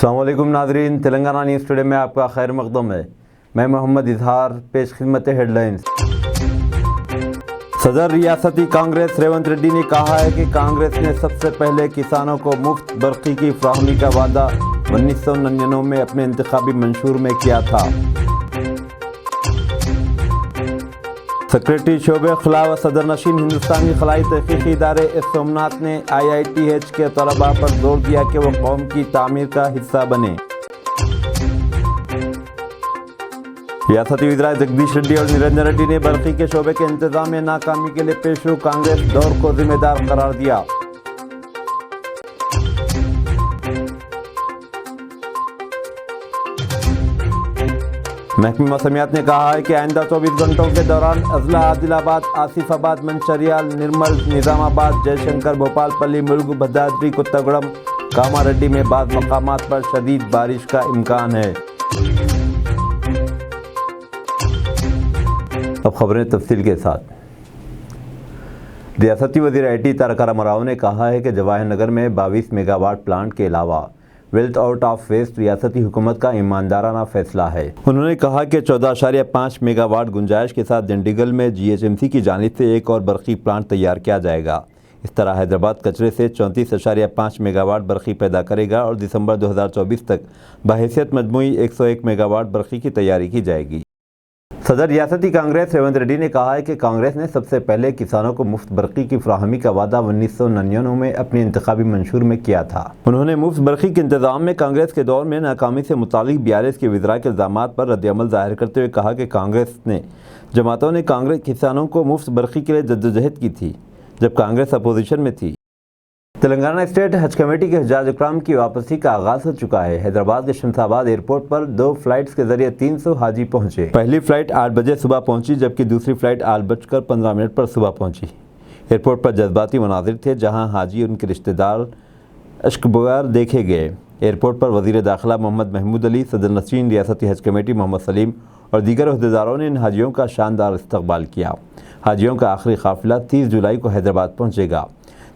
السلام علیکم ناظرین، تلنگانہ نیوز ٹوڈے میں آپ کا خیر مقدم ہے۔ میں محمد اظہار، پیش خدمت ہیڈ لائنز۔ صدر ریاستی کانگریس ریونت ریڈی نے کہا ہے کہ کانگریس نے سب سے پہلے کسانوں کو مفت برقی کی فراہمی کا وعدہ 1999 میں اپنے انتخابی منشور میں کیا تھا۔ سیکریٹری شعبہ خلا و صدر نشین ہندوستانی خلائی تحقیقی ادارے ایس سومناتھ نے IITH کے طلباء پر زور دیا کہ وہ قوم کی تعمیر کا حصہ بنیں۔ ریاستی وزراء جگدیش ریڈی اور نرنجن ریڈی نے برقی کے شعبے کے انتظام میں ناکامی کے لیے پیش رو کانگریس دور کو ذمہ دار قرار دیا۔ محکمہ موسمیات نے کہا ہے کہ آئندہ 24 گھنٹوں کے دوران اضلاع عادل آباد، آصف آباد، منچریال، نرمل، نظام آباد، جے شنکر، بھوپال پلی، ملگو، بھدرادری، کتاگوڑم، کاماریڈی میں بعض مقامات پر شدید بارش کا امکان ہے۔ اب خبریں تفصیل کے ساتھ۔ ریاستی وزیر IT تارکا راما راؤ نے کہا ہے کہ جواہر نگر میں 22 میگا واٹ پلانٹ کے علاوہ ویلتھ آؤٹ آف ویسٹ ریاستی حکومت کا ایماندارانہ فیصلہ ہے۔ انہوں نے کہا کہ 14.5 میگا واٹ گنجائش کے ساتھ ڈنڈیگل میں GHMC کی جانب سے ایک اور برقی پلانٹ تیار کیا جائے گا۔ اس طرح حیدرآباد کچرے سے 34.5 میگا واٹ برقی پیدا کرے گا اور دسمبر 2024 تک بحیثیت مجموعی 101 میگا واٹ برقی کی تیاری کی جائے گی۔ صدر ریاستی کانگریس ریونت ریڈی نے کہا ہے کہ کانگریس نے سب سے پہلے کسانوں کو مفت برقی کی فراہمی کا وعدہ 1999 میں اپنے انتخابی منشور میں کیا تھا۔ انہوں نے مفت برقی کے انتظام میں کانگریس کے دور میں ناکامی سے متعلق BRS کے وزراء کے الزامات پر رد عمل ظاہر کرتے ہوئے کہا کہ کانگریس نے جماعتوں نے کسانوں کو مفت برقی کے لیے جدوجہد کی تھی جب کانگریس اپوزیشن میں تھی۔ تلنگانہ اسٹیٹ حج کمیٹی کے حجاج اکرام کی واپسی کا آغاز ہو چکا ہے۔ حیدرآباد کے شمس آباد ایئرپورٹ پر 2 فلائٹس کے ذریعے 300 حاجی پہنچے۔ پہلی فلائٹ 8 بجے صبح پہنچی جبکہ دوسری فلائٹ 8:15 پر صبح پہنچی۔ ایئرپورٹ پر جذباتی مناظر تھے جہاں حاجی اور ان کے رشتہ دار اشکبار دیکھے گئے۔ ایئرپورٹ پر وزیر داخلہ محمد محمود علی، صدر نشین ریاستی حج کمیٹی محمد سلیم اور دیگر عہدیداروں نے ان حاجیوں کا شاندار استقبال کیا۔ حاجیوں کا آخری قافلہ 30 جولائی کو حیدرآباد پہنچے گا۔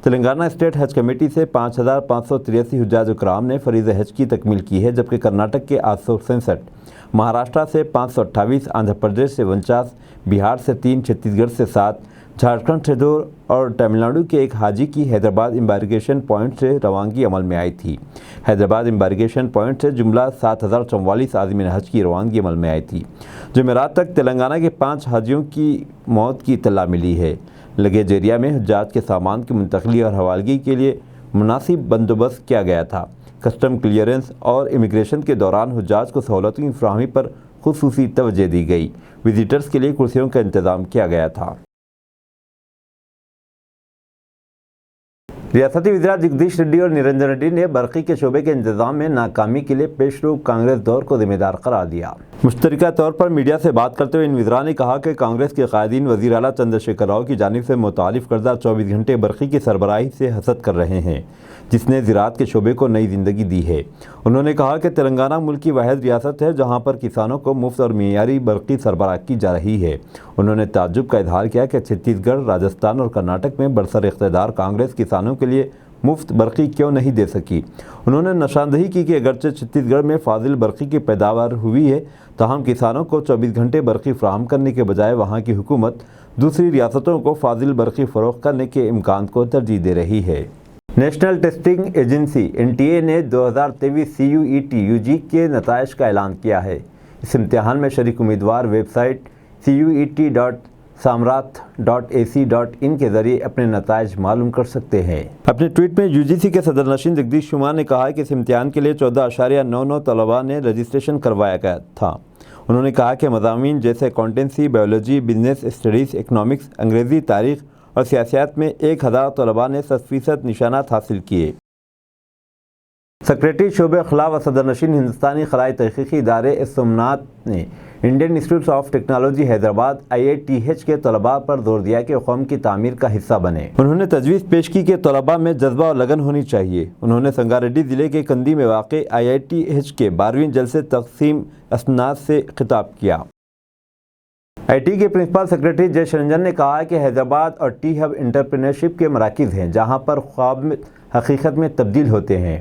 تلنگانہ اسٹیٹ حج کمیٹی سے 5583 حجاج اکرام نے فریضہ حج کی تکمیل کی ہے جبکہ کرناٹک کے 866، مہاراشٹر سے 528، آندھرا پردیش سے 49، بہار سے 3، چھتیس گڑھ سے 7، جھارکھنڈ سے 2 اور تمل ناڈو کے ایک حاجی کی حیدرآباد امبارکیشن پوائنٹ سے روانگی عمل میں آئی تھی۔ حیدرآباد امبارکیشن پوائنٹ سے جملہ 7044 عازمین حج کی روانگی عمل میں آئی تھی۔ جمعرات تک تلنگانہ کے 5 حاجیوں کی موت کی اطلاع ملی ہے۔ لگیج ایریا میں حجاج کے سامان کی منتقلی اور حوالگی کے لیے مناسب بندوبست کیا گیا تھا۔ کسٹم کلیئرنس اور امیگریشن کے دوران حجاج کو سہولتوں کی فراہمی پر خصوصی توجہ دی گئی۔ وزیٹرز کے لیے کرسیوں کا انتظام کیا گیا تھا۔ ریاستی وزراء جگدیش ریڈی اور نرنجن ریڈی نے برقی کے شعبے کے انتظام میں ناکامی کے لیے پیش رو کانگریس دور کو ذمہ دار قرار دیا۔ مشترکہ طور پر میڈیا سے بات کرتے ہوئے ان وزراء نے کہا کہ کانگریس کے قائدین وزیر اعلیٰ چندر شیکھر راؤ کی جانب سے متعارف کردہ 24 گھنٹے برقی کی سربراہی سے حسد کر رہے ہیں جس نے زراعت کے شعبے کو نئی زندگی دی ہے۔ انہوں نے کہا کہ تلنگانہ ملک کی واحد ریاست ہے جہاں پر کسانوں کو مفت اور معیاری برقی سربراہ کی جا رہی ہے۔ انہوں نے تعجب کا اظہار کیا کہ چھتیس گڑھ، راجستھان اور کرناٹک میں برسر اقتدار کانگریس کسانوں کے لیے مفت برقی کیوں نہیں دے سکی۔ انہوں نے نشاندہی کی کہ اگرچہ چھتیس گڑھ میں فاضل برقی کی پیداوار ہوئی ہے تاہم کسانوں کو 24 گھنٹے برقی فراہم کرنے کے بجائے وہاں کی حکومت دوسری ریاستوں کو فاضل برقی فروخت کرنے کے امکان کو ترجیح دے رہی ہے۔ نیشنل ٹیسٹنگ ایجنسی NTA نے 2023 CUET UG کے نتائج کا اعلان کیا ہے۔ اس امتحان میں شریک امیدوار ویب سائٹ CUET.samrath.ac.in کے ذریعے اپنے نتائج معلوم کر سکتے ہیں۔ اپنے ٹویٹ میں UGC کے صدر نشین جگدیش کمار نے کہا کہ اس امتحان کے لیے 14.99 طلباء نے رجسٹریشن کروایا گیا تھا۔ انہوں نے کہا کہ مضامین جیسے accountancy, biology, business studies, economics, انگریزی، تاریخ اور سیاسیات میں 1000 طلباء نے 100% نشانات حاصل کیے۔ سیکریٹری شعبہ خلا و صدر نشین ہندوستانی خلائی تحقیقی ادارے ایس سومناتھ نے Indian institute of technology Hyderabad IITH کے طلباء پر زور دیا کہ قوم کی تعمیر کا حصہ بنے۔ انہوں نے تجویز پیش کی کہ طلباء میں جذبہ اور لگن ہونی چاہیے۔ انہوں نے سنگاریڈی ضلع کے کندی میں واقع IITH کے 12ویں جلسے تقسیم اسناد سے خطاب کیا۔ IT کے پرنسپل سیکریٹری جے شرنجن نے کہا کہ حیدرآباد اور ٹی ہب انٹرپرینیورشپ کے مراکز ہیں جہاں پر خواب حقیقت میں تبدیل ہوتے ہیں۔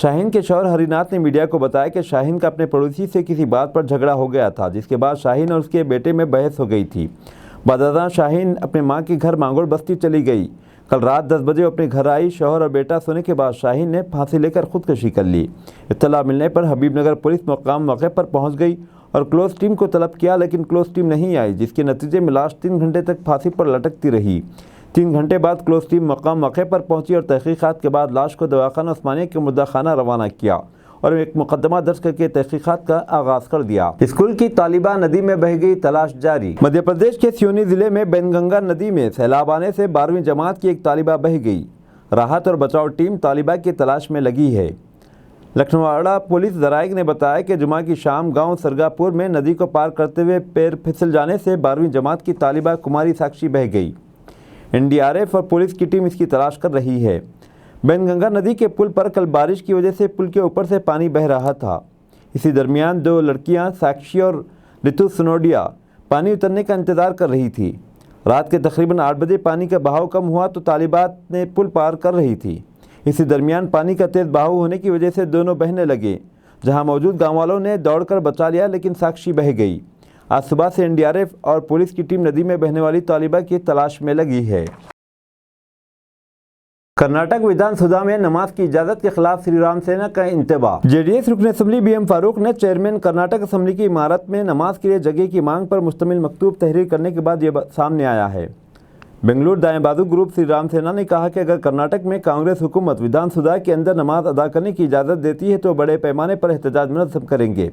شاہین کے شوہر ہری ناتھ نے میڈیا کو بتایا کہ شاہین کا اپنے پڑوسی سے کسی بات پر جھگڑا ہو گیا تھا، جس کے بعد شاہین اور اس کے بیٹے میں بحث ہو گئی تھی۔ بعد ازاں شاہین اپنے ماں کے گھر مانگوڑ بستی چلی گئی۔ کل رات 10 بجے اپنے گھر آئی۔ شوہر اور بیٹا سونے کے بعد شاہین نے پھانسی لے کر خودکشی کر لی۔ اطلاع ملنے پر حبیب نگر پولیس موقع پر پہنچ گئی اور کلوز ٹیم کو طلب کیا، لیکن کلوز ٹیم نہیں آئی، جس کے نتیجے میں لاش 3 گھنٹے تک پھانسی پر لٹکتی رہی۔ 3 گھنٹے بعد کلوز ٹیم موقع پر پہنچی اور تحقیقات کے بعد لاش کو دواخانہ عثمانیہ کے مدعا خانہ روانہ کیا اور ایک مقدمہ درج کر کے تحقیقات کا آغاز کر دیا۔ اسکول کی طالبہ ندی میں بہہ گئی، تلاش جاری۔ مدھیہ پردیش کے سیونی ضلع میں بین گنگا ندی میں سیلاب آنے سے 12ویں جماعت کی ایک طالبہ بہہ گئی۔ راحت اور بچاؤ ٹیم طالبہ کی تلاش میں لگی ہے۔ لکھنواڑہ پولیس ذرائع نے بتایا کہ جمعہ کی شام گاؤں سرگا پور میں ندی کو پار کرتے ہوئے پیر پھسل جانے سے 12ویں جماعت کی طالبہ کماری ساکشی بہہ گئی۔ NDRF اور پولیس کی ٹیم اس کی تلاش کر رہی ہے۔ بین گنگا ندی کے پل پر کل بارش کی وجہ سے پل کے اوپر سے پانی بہہ رہا تھا۔ اسی درمیان 2 لڑکیاں ساکشی اور رتو سنوڈیا پانی اترنے کا انتظار کر رہی تھی۔ رات کے تقریباً 8 بجے پانی کا بہاؤ کم ہوا تو طالبات نے پل پار کر رہی تھی۔ اسی درمیان پانی کا تیز بہاؤ ہونے کی وجہ سے دونوں بہنے لگے، جہاں موجود گاؤں والوں نے دوڑ کر بچا لیا، لیکن ساکشی بہہ گئی۔ آج صبح سے NDRF اور پولیس کی ٹیم ندی میں بہنے والی طالبہ کی تلاش میں لگی ہے۔ کرناٹک ودھان سبھا میں نماز کی اجازت کے خلاف سری رام سینا کا انتباہ۔ JDS رکن اسمبلی BM فاروق نے چیئرمین کرناٹک اسمبلی کی عمارت میں نماز کے لیے جگہ کی مانگ پر مشتمل مکتوب تحریر کرنے کے بعد یہ سامنے آیا ہے۔ بنگلور دائیں بازو گروپ سری رام سینا نے کہا کہ اگر کرناٹک میں کانگریس حکومت ودھان سبھا کے اندر نماز ادا کرنے کی اجازت دیتی ہے تو بڑے پیمانے پر احتجاج منظم کریں گے۔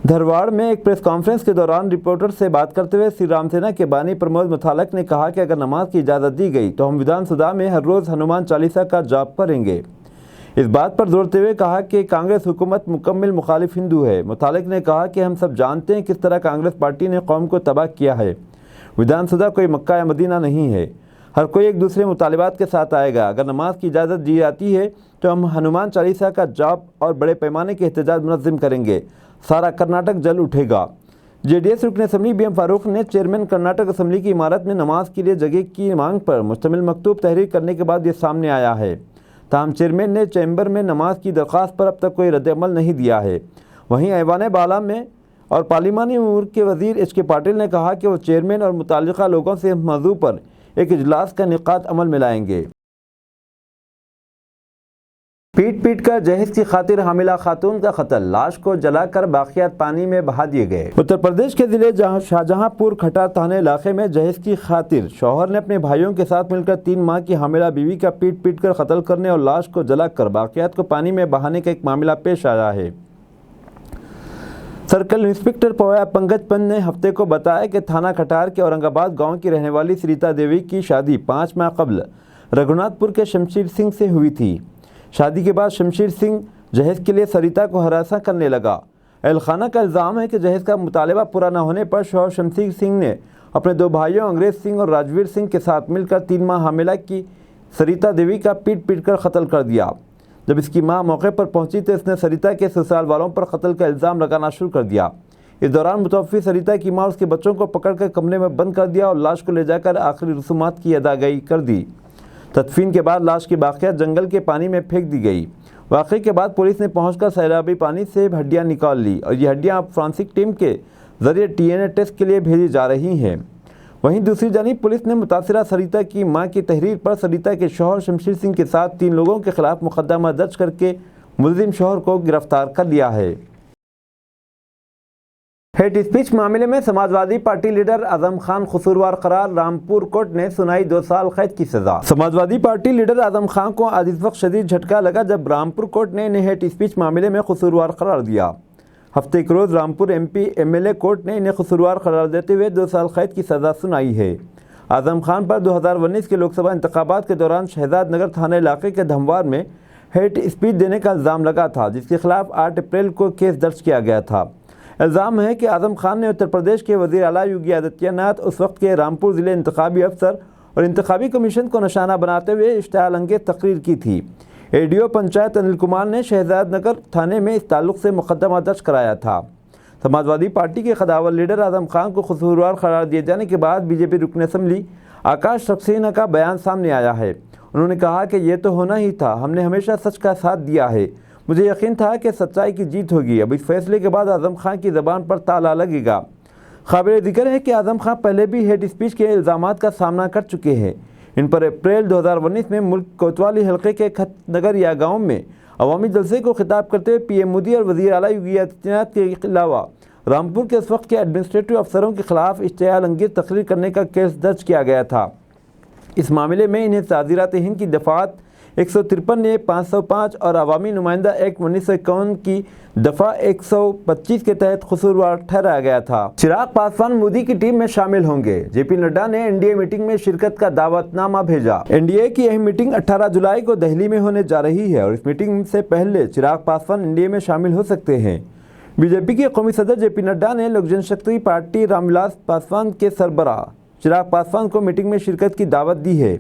دھرواڑ میں ایک پریس کانفرنس کے دوران رپورٹر سے بات کرتے ہوئے سری رام سینا کے بانی پرمود متھالک نے کہا کہ اگر نماز کی اجازت دی گئی تو ہم ودھان سبھا میں ہر روز ہنومان چالیسا کا جاپ کریں گے۔ اس بات پر زور دیتے ہوئے کہا کہ کانگریس حکومت مکمل مخالف ہندو ہے۔ متھالک نے کہا کہ ہم سب جانتے ہیں کس طرح کانگریس پارٹی نے قوم کو تباہ کیا ہے۔ ودھان سبھا کوئی مکہ یا مدینہ نہیں ہے۔ ہر کوئی ایک دوسرے مطالبات کے ساتھ آئے گا۔ اگر نماز کی اجازت دی جاتی ہے تو ہم ہنومان چالیسا کا جاپ اور بڑے پیمانے کے احتجاج منظم کریں گے۔ سارا کرناٹک جل اٹھے گا۔ JDS رکن اسمبلی BM فاروق نے چیئرمین کرناٹک اسمبلی کی عمارت میں نماز کے لیے جگہ کی مانگ پر مشتمل مکتوب تحریر کرنے کے بعد یہ سامنے آیا ہے۔ تاہم چیئرمین نے چیمبر میں نماز کی درخواست پر اب تک کوئی رد عمل نہیں دیا ہے۔ وہیں ایوان بالا میں اور پارلیمانی امور کے وزیر HK پاٹل نے کہا کہ وہ چیئرمین اور متعلقہ لوگوں سے اس موضوع پر ایک اجلاس کا انعقاد عمل میں لائیں گے۔ پیٹ کر جہیز کی خاطر حاملہ خاتون کا قتل، لاش کو جلا کر باقیات پانی میں بہا دیے گئے۔ اتر پردیش کے ضلع شاہجہاں پور کھٹا تھانے علاقے میں جہیز کی خاطر شوہر نے اپنے بھائیوں کے ساتھ مل کر 3 ماہ کی حاملہ بیوی کا پیٹ کر قتل کرنے اور لاش کو جلا کر باقیات کو پانی میں بہانے کا ایک معاملہ پیش آیا ہے۔ سرکل انسپکٹر پویا پنکج پنت نے ہفتے کو بتایا کہ تھانہ کھٹار کے اورنگ آباد گاؤں کی رہنے والی سریتا دیوی کی شادی 5 ماہ قبل رگھوناتھ پور کے شمشیر سنگھ سے ہوئی تھی۔ شادی کے بعد شمشیر سنگھ جہیز کے لیے سریتا کو ہراساں کرنے لگا۔ اہل خانہ کا الزام ہے کہ جہیز کا مطالبہ پورا نہ ہونے پر شوہر شمشیر سنگھ نے اپنے 2 بھائیوں انگریز سنگھ اور راجویر سنگھ کے ساتھ مل کر 3 ماہ حاملہ کی سریتا دیوی کا پیٹ کر قتل کر دیا۔ جب اس کی ماں موقع پر پہنچی تو اس نے سریتا کے سسرال والوں پر قتل کا الزام لگانا شروع کر دیا۔ اس دوران متوفی سریتا کی ماں اور اس کے بچوں کو پکڑ کر کمرے میں بند کر دیا اور لاش کو لے جا کر آخری رسومات کی ادائیگی کر دی۔ تدفین کے بعد لاش کی باقیات جنگل کے پانی میں پھینک دی گئی۔ واقعے کے بعد پولیس نے پہنچ کر سیلابی پانی سے ہڈیاں نکال لی اور یہ ہڈیاں اب فورینسک ٹیم کے ذریعے DNA ٹیسٹ کے لیے بھیجی جا رہی ہیں۔ وہیں دوسری جانب پولیس نے متاثرہ سریتا کی ماں کی تحریر پر سریتا کے شوہر شمشیر سنگھ کے ساتھ 3 لوگوں کے خلاف مقدمہ درج کر کے ملزم شوہر کو گرفتار کر لیا ہے۔ ہیٹ اسپیچ معاملے میں سماجوادی پارٹی لیڈر اعظم خان قصوروار قرار، رامپور کورٹ نے سنائی 2 سال قید کی سزا۔ سماجوادی پارٹی لیڈر اعظم خان کو آج اس وقت شدید جھٹکا لگا جب رامپور کورٹ نے انہیں ہیٹ اسپیچ معاملے میں قصوروار قرار دیا۔ ہفتے کے روز رامپور MP MLA کورٹ نے انہیں قصوروار قرار دیتے ہوئے 2 سال قید کی سزا سنائی ہے۔ اعظم خان پر 2019 کے لوک سبھا انتخابات کے دوران شہزاد نگر تھانہ علاقے کے دھموار میں ہیٹ اسپیچ دینے کا الزام لگا تھا، جس کے خلاف 8 اپریل کو کیس درج کیا گیا تھا۔ الزام ہے کہ اعظم خان نے اتر پردیش کے وزیر اعلیٰ یوگی آدتیہ ناتھ، اس وقت کے رامپور ضلع انتخابی افسر اور انتخابی کمیشن کو نشانہ بناتے ہوئے اشتعال انگیز تقریر کی تھی۔ ADO پنچایت انل کمار نے شہزاد نگر تھانے میں اس تعلق سے مقدمہ درج کرایا تھا۔ سماجوادی پارٹی کے قداور لیڈر اعظم خان کو قصوروار قرار دیے جانے کے بعد BJP رکن اسمبلی آکاش سکسینہ کا بیان سامنے آیا ہے۔ انہوں نے کہا کہ یہ تو ہونا ہی تھا، ہم نے ہمیشہ سچ کا ساتھ دیا ہے، مجھے یقین تھا کہ سچائی کی جیت ہوگی۔ اب اس فیصلے کے بعد اعظم خان کی زبان پر تالا لگے گا۔ قابل ذکر ہے کہ اعظم خان پہلے بھی ہیٹ اسپیچ کے الزامات کا سامنا کر چکے ہیں۔ ان پر اپریل 2019 میں ملک کوتوالی حلقے کے کھت نگر یا گاؤں میں عوامی جلسے کو خطاب کرتے ہوئے پی ایم مودی اور وزیر اعلیٰ یوگی آدتیہ ناتھ کے علاوہ رامپور کے اس وقت کے ایڈمنسٹریٹو افسروں کے خلاف اشتعال انگیز تقریر کرنے کا کیس درج کیا گیا تھا۔ اس معاملے میں انہیں تعزیرات ہند کی دفعات 153 505 اور عوامی نمائندہ ایکٹ 1951 کی دفعہ 125 کے تحت قصوروار ٹھہرایا گیا تھا۔ چراغ پاسوان مودی کی ٹیم میں شامل ہوں گے۔ جے پی نڈا نے این ڈی اے میٹنگ میں شرکت کا دعوت نامہ بھیجا۔ این ڈی اے کی اہم میٹنگ 18 جولائی کو دہلی میں ہونے جا رہی ہے اور اس میٹنگ سے پہلے چراغ پاسوان این ڈی اے میں شامل ہو سکتے ہیں۔ بی جے پی کے قومی صدر جے پی نڈا نے لوک جن شکتی پارٹی رام ولاس پاسوان کے سربراہ چراغ پاسوان کو میٹنگ میں شرکت کی دعوت دی ہے۔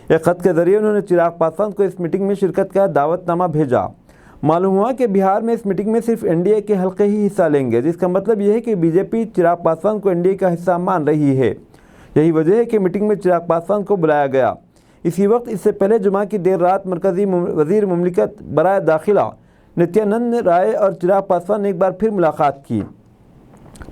ایک خط کے ذریعے انہوں نے چراغ پاسوان کو اس میٹنگ میں شرکت کا دعوت نامہ بھیجا۔ معلوم ہوا کہ بہار میں اس میٹنگ میں صرف این ڈی اے کے حلقے ہی حصہ لیں گے، جس کا مطلب یہ ہے کہ بی جے پی چراغ پاسوان کو این ڈی اے کا حصہ مان رہی ہے۔ یہی وجہ ہے کہ میٹنگ میں چراغ پاسوان کو بلایا گیا۔ اسی وقت اس سے پہلے جمعہ کی دیر رات مرکزی وزیر مملکت برائے داخلہ نتیانند رائے اور چراغ پاسوان نے ایک بار پھر ملاقات کی۔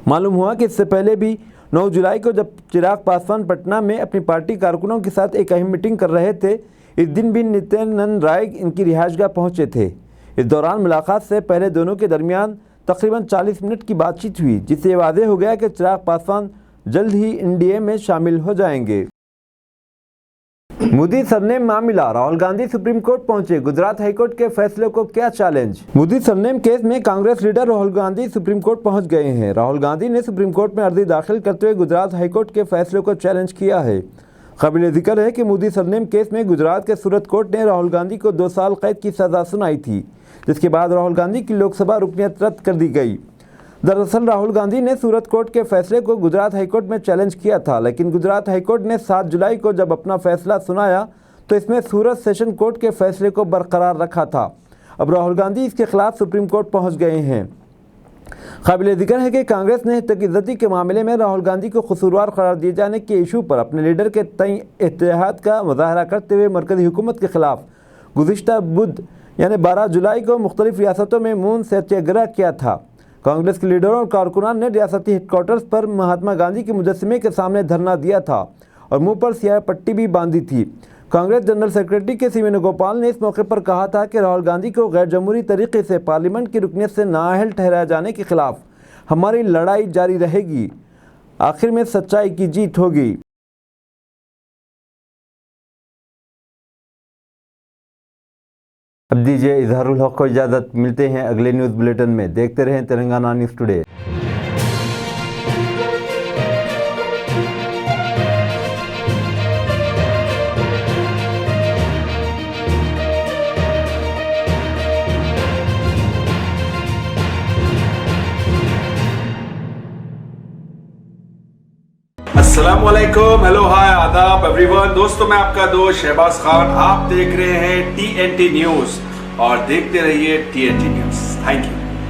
معلوم ہوا کہ اس سے پہلے بھی 9 جولائی کو جب چراغ پاسوان پٹنہ میں اپنی پارٹی کارکنوں کے ساتھ ایک اہم میٹنگ کر رہے تھے، اس دن بھی نتیانند رائے ان کی رہائش گاہ پہنچے تھے۔ اس دوران ملاقات سے پہلے دونوں کے درمیان تقریباً 40 منٹ کی بات چیت ہوئی، جس سے یہ واضح ہو گیا کہ چراغ پاسوان جلد ہی این ڈی اے میں شامل ہو جائیں گے۔ مودی سرنیم معاملہ، راہل گاندھی سپریم کورٹ پہنچے، گجرات ہائی کورٹ کے فیصلے کو کیا چیلنج؟ مودی سرنیم کیس میں Congress leader Rahul Gandhi supreme court پہنچ گئے ہیں۔ راہل گاندھی نے سپریم کورٹ میں عرضی داخل کرتے ہوئے گجرات ہائی کورٹ کے فیصلے کو چیلنج کیا ہے۔ قابل ذکر ہے کہ مودی سرنیم کیس میں گجرات کے سورت کورٹ نے راہل گاندھی کو 2 سال قید کی سزا سنائی تھی، جس کے بعد راہل گاندھی کی لوک سبھا رکنیت رد کر دی گئی۔ دراصل راہل گاندھی نے سورت کورٹ کے فیصلے کو گجرات ہائی کورٹ میں چیلنج کیا تھا، لیکن گجرات ہائی کورٹ نے 7 جولائی کو جب اپنا فیصلہ سنایا تو اس میں سورت سیشن کورٹ کے فیصلے کو برقرار رکھا تھا۔ اب راہل گاندھی اس کے خلاف سپریم کورٹ پہنچ گئے ہیں۔ قابل ذکر ہے کہ کانگریس نے حق عزتی کے معاملے میں راہل گاندھی کو قصوروار قرار دیے جانے کے ایشو پر اپنے لیڈر کے تئیں اتحاد کا مظاہرہ کرتے ہوئے مرکزی حکومت کے خلاف گزشتہ بدھ یعنی 12 جولائی کو مختلف ریاستوں میں مون ستیہ گرہ کیا تھا۔ کانگریس کے لیڈروں اور کارکنان نے ریاستی ہیڈ کوارٹرز پر مہاتما گاندھی کے مجسمے کے سامنے دھرنا دیا تھا اور منہ پر سیاہ پٹی بھی باندھی تھی۔ کانگریس جنرل سیکرٹری کے سی وینوگوپال نے اس موقع پر کہا تھا کہ راہل گاندھی کو غیر جمہوری طریقے سے پارلیمنٹ کی رکنیت سے نااہل ٹھہرایا جانے کے خلاف ہماری لڑائی جاری رہے گی، آخر میں سچائی کی جیت ہوگی۔ اب دیجیے اظہار الحق کو اجازت، ملتے ہیں اگلے نیوز بلیٹن میں۔ دیکھتے رہیں تلنگانہ نیوز ٹوڈے۔ السلام علیکم، ہیلو، ہائے، آداب ایوری ون۔ دوستو، میں آپ کا دوست شہباز خان، آپ دیکھ رہے ہیں TNT نیوز اور دیکھتے رہیے TNT نیوز۔ Thank you.